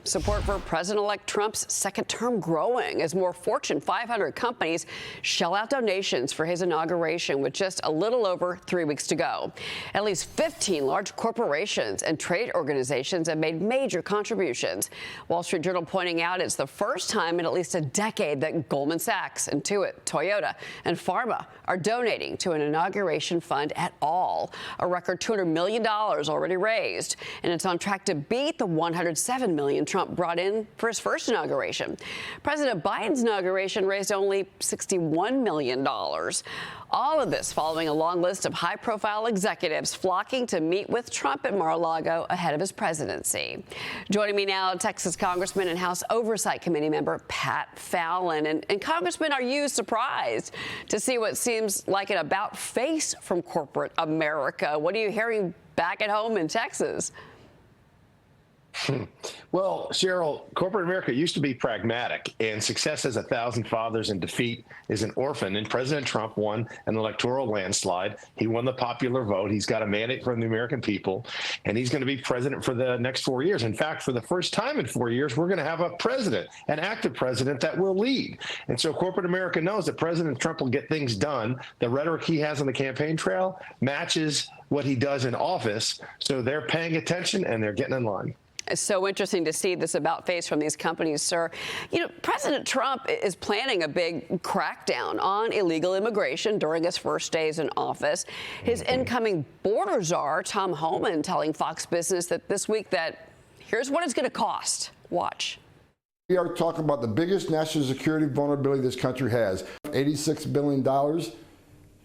Support for President-elect Trump's second term growing as more Fortune 500 companies shell out donations for his inauguration with just a little over 3 weeks to go. At least 15 large corporations and trade organizations have made major contributions. Wall Street Journal pointing out it's the first time in at least a decade that Goldman Sachs, Intuit, Toyota, and Pharma are donating to an inauguration fund at all. A record $200 million already raised, and it's on track to beat the $107 million Trump brought in for his first inauguration. President Biden's inauguration raised only $61 million. All of this following a long list of high-profile executives flocking to meet with Trump at Mar-a-Lago ahead of his presidency. Joining me now, Texas Congressman and House Oversight Committee member Pat Fallon. And Congressman, are you surprised to see what seems like an about-face from corporate America? What are you hearing back at home in Texas? Well, Cheryl, corporate America used to be pragmatic, and success has 1,000 fathers and defeat is an orphan. And President Trump won an electoral landslide. He won the popular vote. He's got a mandate from the American people, and he's going to be president for the next 4 years. In fact, for the first time in 4 years, we're going to have a president, an active president that will lead. And so corporate America knows that President Trump will get things done. The rhetoric he has on the campaign trail matches what he does in office. So they're paying attention and they're getting in line. It's so interesting to see this about face from these companies, sir. You know, President Trump is planning a big crackdown on illegal immigration during his first days in office. His incoming border czar, Tom Homan, telling Fox Business that this week that here's what it's going to cost. Watch. We are talking about the biggest national security vulnerability this country has. $86 billion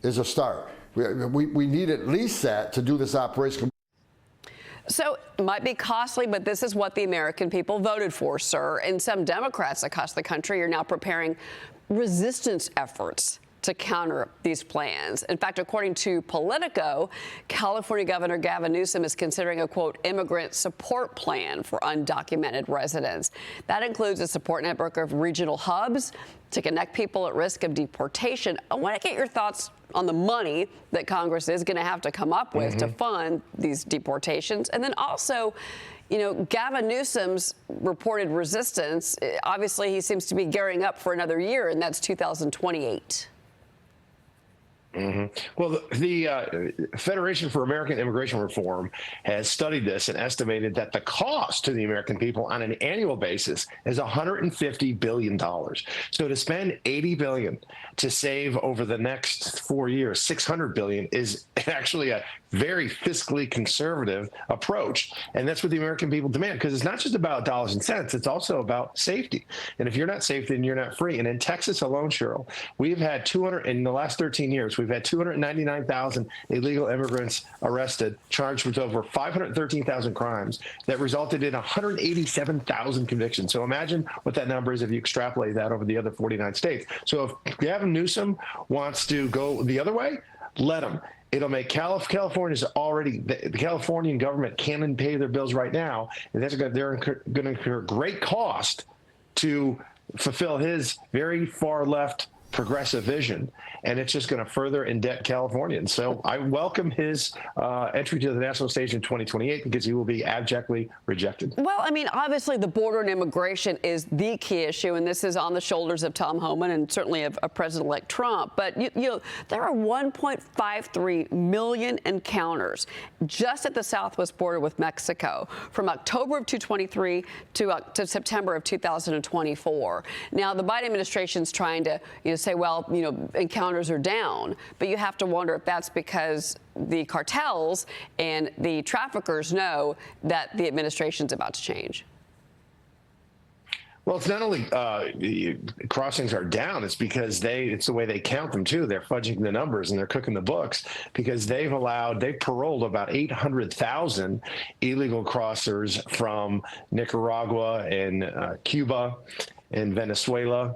is a start. We need at least that to do this operation. So it might be costly, but this is what the American people voted for, sir. And some Democrats across the country are now preparing resistance efforts to counter these plans. In fact, according to Politico, California Governor Gavin Newsom is considering a, quote, immigrant support plan for undocumented residents. That includes a support network of regional hubs to connect people at risk of deportation. I want to get your thoughts on the money that Congress is going to have to come up with to fund these deportations. And then also, you know, Gavin Newsom's reported resistance, obviously he seems to be gearing up for another year, and that's 2028. Well, the Federation for American Immigration Reform has studied this and estimated that the cost to the American people on an annual basis is $150 billion. So to spend $80 billion to save over the next 4 years, $600 billion is actually a very fiscally conservative approach. And that's what the American people demand, because it's not just about dollars and cents. It's also about safety. And if you're not safe, then you're not free. And in Texas alone, Cheryl, we've had in the last 13 years, we've had 299,000 illegal immigrants arrested, charged with over 513,000 crimes that resulted in 187,000 convictions. So imagine what that number is if you extrapolate that over the other 49 states. So if Gavin Newsom wants to go the other way, let him. It'll make California's already, the Californian government can't pay their bills right now, and they're going to incur great cost to fulfill his very far left progressive vision, and it's just going to further indebt Californians. So I welcome his entry to the national stage in 2028 because he will be abjectly rejected. Well, I mean, obviously the border and immigration is the key issue, and this is on the shoulders of Tom Homan and certainly of President-elect Trump. But, you know, there are 1.53 million encounters just at the southwest border with Mexico from October of 2023 to September of 2024. Now, the Biden administration's trying to, say, well, encounters are down, but you have to wonder if that's because the cartels and the traffickers know that the administration's about to change. Well, it's not only crossings are down, it's because it's the way they count them, too. They're fudging the numbers and they're cooking the books because they've paroled about 800,000 illegal crossers from Nicaragua and Cuba and Venezuela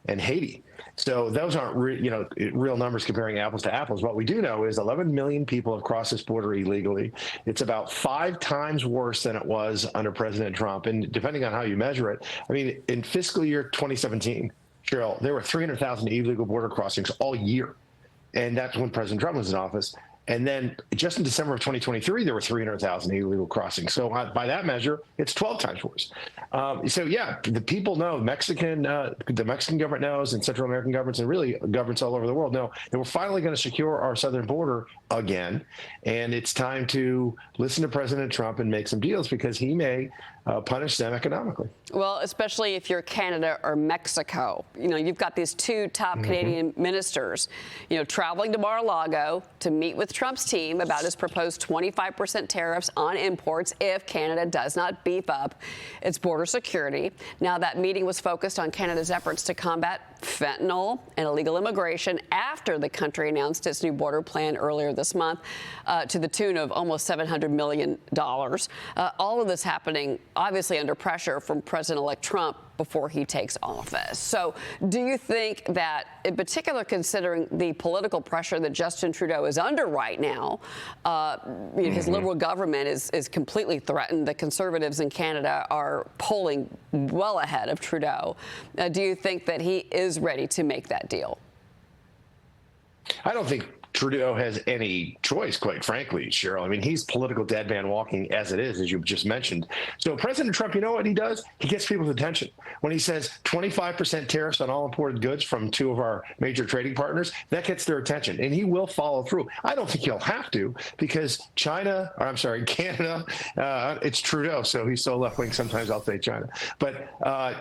and Haiti. So those aren't real numbers comparing apples to apples. What we do know is 11 million people have crossed this border illegally. It's about 5 times worse than it was under President Trump. And depending on how you measure it, I mean, in fiscal year 2017, Cheryl, there were 300,000 illegal border crossings all year. And that's when President Trump was in office. And then just in December of 2023, there were 300,000 illegal crossings. So by that measure, it's 12 times worse. So yeah, the people know, the Mexican government knows, and Central American governments, and really governments all over the world know that we're finally going to secure our southern border again. And it's time to listen to President Trump and make some deals, because he may punish them economically. Well, especially if you're Canada or Mexico. You know, you've got these two top Canadian ministers, you know, traveling to Mar-a-Lago to meet with Trump's team about his proposed 25% tariffs on imports if Canada does not beef up its border security. Now, that meeting was focused on Canada's efforts to combat fentanyl and illegal immigration after the country announced its new border plan earlier this month to the tune of almost $700 million. All of this happening, obviously, under pressure from President-elect Trump before he takes office. So do you think that, in particular, considering the political pressure that Justin Trudeau is under right now, his Liberal government is completely threatened. The Conservatives in Canada are polling well ahead of Trudeau. Do you think that he is ready to make that deal? I don't think Trudeau has any choice, quite frankly, Cheryl. I mean, he's political dead man walking as it is, as you've just mentioned. So President Trump, you know what he does? He gets people's attention. When he says 25% tariffs on all imported goods from two of our major trading partners, that gets their attention, and he will follow through. I don't think he'll have to, because Canada, it's Trudeau, so he's so left-wing, sometimes I'll say China. But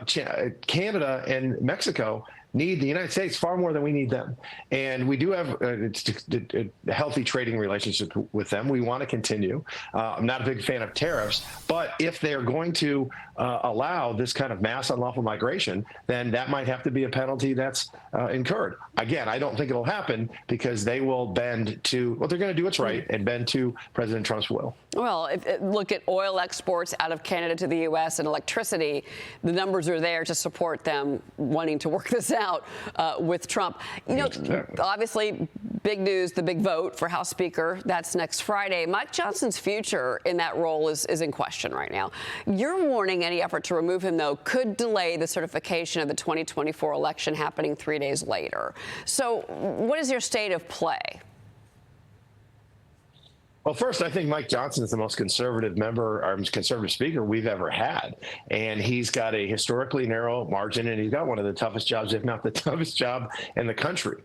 Canada and Mexico need the United States far more than we need them. And we do have a healthy trading relationship with them. We want to continue. I'm not a big fan of tariffs, but if they're going to allow this kind of mass unlawful migration, then that might have to be a penalty that's incurred. Again, I don't think it'll happen, because they will bend to, well, they're going to do what's right and bend to President Trump's will. Well, look at oil exports out of Canada to the U.S. and electricity. The numbers are there to support them wanting to work this out with Trump. You know, obviously, big news, the big vote for House Speaker. That's next Friday. Mike Johnson's future in that role is in question right now. You're warning any effort to remove him, though, could delay the certification of the 2024 election happening 3 days later. So what is your state of play? Well, first, I think Mike Johnson is the most conservative member, or conservative speaker we've ever had. And he's got a historically narrow margin, and he's got one of the toughest jobs, if not the toughest job in the country.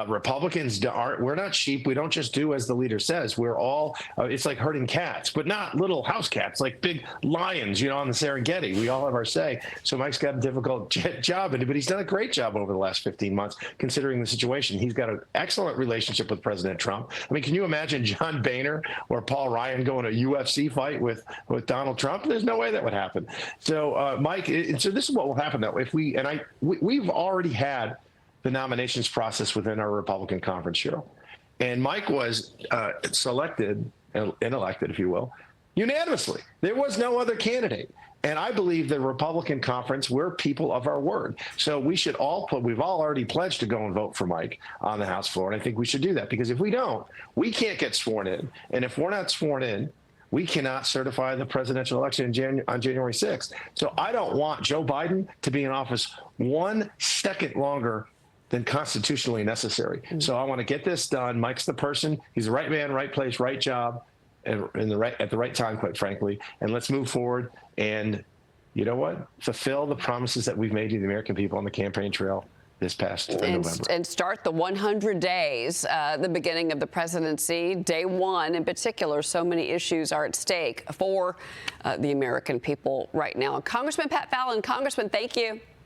Republicans we're not sheep. We don't just do as the leader says. We're all, it's like herding cats, but not little house cats, like big lions, you know, on the Serengeti. We all have our say. So Mike's got a difficult job, but he's done a great job over the last 15 months, considering the situation. He's got an excellent relationship with President Trump. I mean, can you imagine John Boehner or Paul Ryan going to a UFC fight with Donald Trump? There's no way that would happen. So Mike, so this is what will happen though. If we've already had the nominations process within our Republican conference, Cheryl, and Mike was selected and elected, if you will, unanimously. There was no other candidate. And I believe the Republican conference, we're people of our word. So we've all already pledged to go and vote for Mike on the House floor. And I think we should do that, because if we don't, we can't get sworn in. And if we're not sworn in, we cannot certify the presidential election on January 6th. So I don't want Joe Biden to be in office 1 second longer than constitutionally necessary. So I want to get this done. Mike's the person. He's the right man, right place, right job, and at the right time, quite frankly. And let's move forward and, you know what, fulfill the promises that we've made to the American people on the campaign trail this past November. And start the 100 days, the beginning of the presidency, day one in particular. So many issues are at stake for the American people right now. Congressman Pat Fallon, Congressman, thank you.